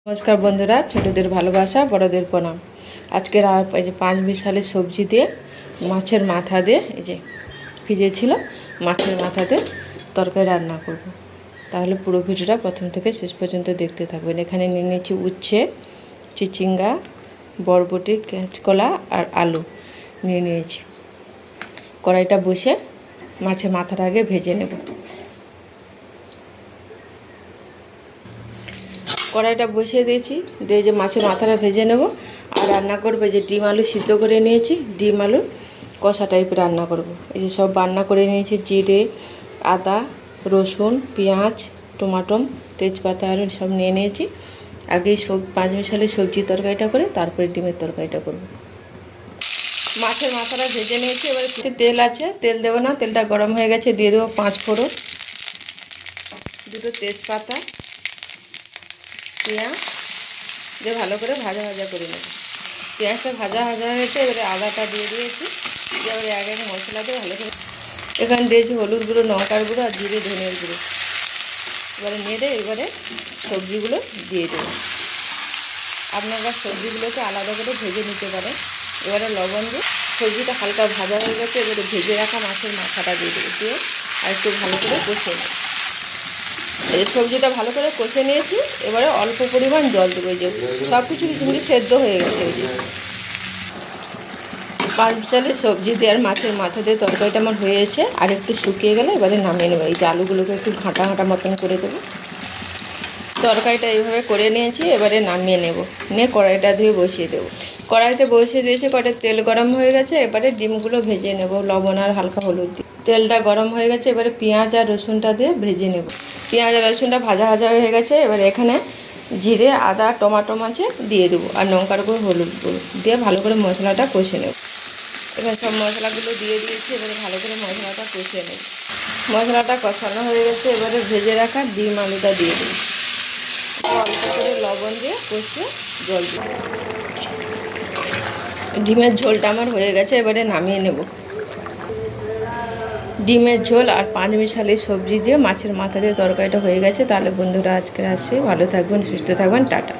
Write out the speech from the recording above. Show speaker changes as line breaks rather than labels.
নমস্কার বন্ধুরা, ছোটদের ভালোবাসা বড়দের প্রণাম। আজকের এই যে 5 মিশালি সবজি দিয়ে মাছের মাথা দিয়ে এই যে ভিজেছিল মাছের মাথা দিয়ে তরকারি রান্না করব। তাহলে পুরো ভিডিওটা প্রথম থেকে শেষ পর্যন্ত দেখতে থাকবেন। এখানে নিয়ে নিয়েছি উচ্ছে, চিচিঙ্গা, বরবটি, কাঁচকলা আর আলু নিয়ে নিয়েছি। কড়াইটা বসে মাছের মাথার আগে ভেজে নেব। কড়াইটা বসিয়ে দিয়েছি, দিয়ে যে মাছের মাথাটা ভেজে নেব আর রান্না করবো। যে ডিম আলু সিদ্ধ করে নিয়েছি, ডিম আলু কষা টাইপের রান্না করব। এই যে সব রান্না করে নিয়েছি, জিরে, আদা, রসুন, পেঁয়াজ, টমাটো, তেজপাতা আর সব নিয়ে নিয়েছি। আগে সব 5 মিশালি সবজি তরকারিটা করে তারপরে ডিমের তরকারিটা করব। মাছের মাথাটা ভেজে নিয়েছি। এবারে তেল আছে, তেল দেবো না, তেলটা গরম হয়ে গেছে, দিয়ে দেবো 5 ফোড়ন, 2টো তেজপাতা, পেঁয়াজ দিয়ে ভালো করে ভাজা করে নেব। পেঁয়াজটা ভাজা হয়ে গেছে, এবারে আদাটা দিয়ে দিয়েছি। এবারে আগে মশলা দিয়ে ভালো করে এখানে দিয়েছি হলুদ গুঁড়ো, লঙ্কার গুঁড়ো আর জিরে ধনের গুঁড়ো। এবারে নেড়ে এবারে সবজিগুলো দিয়ে দেবো। আপনারা সবজিগুলোকে আলাদা করে ভেজে নিতে পারেন। এবারে লবণ দিয়ে সবজিটা হালকা ভাজা হয়ে গেছে, এবারে ভেজে রাখা মাছের মাথাটা দিয়ে দেবো, দিয়ে আর একটু ভালো করে কষে নেব। এই সবজিটা ভালো করে কষে নিয়েছি, এবারে অল্প পরিমাণ জল দেবো। যে সব কিছু কিন্তু সেদ্ধ হয়ে গেছে। এই যে 5 মিশালি সবজি দিয়ে আর মাছের মাথা দিয়ে তরকারিটা আমার হয়েছে, আর একটু শুকিয়ে গেলে এবারে নামিয়ে নেবো। এই যে আলুগুলোকে একটু ঘাঁটা মতন করে দেবো। তরকারিটা এইভাবে করে নিয়েছি, এবারে নামিয়ে নেব। নিয়ে কড়াইটা ধুয়ে বসিয়ে দেবো। কড়াইতে বসিয়ে দিয়েছি, কড়াই তেল গরম হয়ে গেছে, এবারে ডিমগুলো ভেজে নেব লবণ আর হালকা হলুদ দিয়ে। তেলটা গরম হয়ে গেছে, এবারে পেঁয়াজ আর রসুনটা দিয়ে ভেজে নেব। পেঁয়াজ আর রসুনটা ভাজা হয়ে গেছে, এবারে এখানে জিরে, আদা, টমাটো মাছে দিয়ে দেবো আর লঙ্কার গুঁড়ো, হলুদ গুঁড়ো দিয়ে ভালো করে মশলাটা কষে নেব। এবার সব মশলাগুলো দিয়ে দিয়েছি, এবারে ভালো করে মশলাটা কষে নেব। মশলাটা কষানো হয়ে গেছে, এবারে ভেজে রাখা ডিম আলুটা দিয়ে দেবো। অল্প করে লবণ দিয়ে কষিয়ে জল দিয়ে ডিমের ঝোলটা আমার হয়ে গেছে, এবারে নামিয়ে নেব। ডিমের ঝোল আর 5 মিশালি সবজি দিয়ে মাছের মাথা দিয়ে তরকারিটা হয়ে গেছে। তাহলে বন্ধুরা আজকে আসছি, ভালো থাকবেন, সুস্থ থাকবেন, টাটা।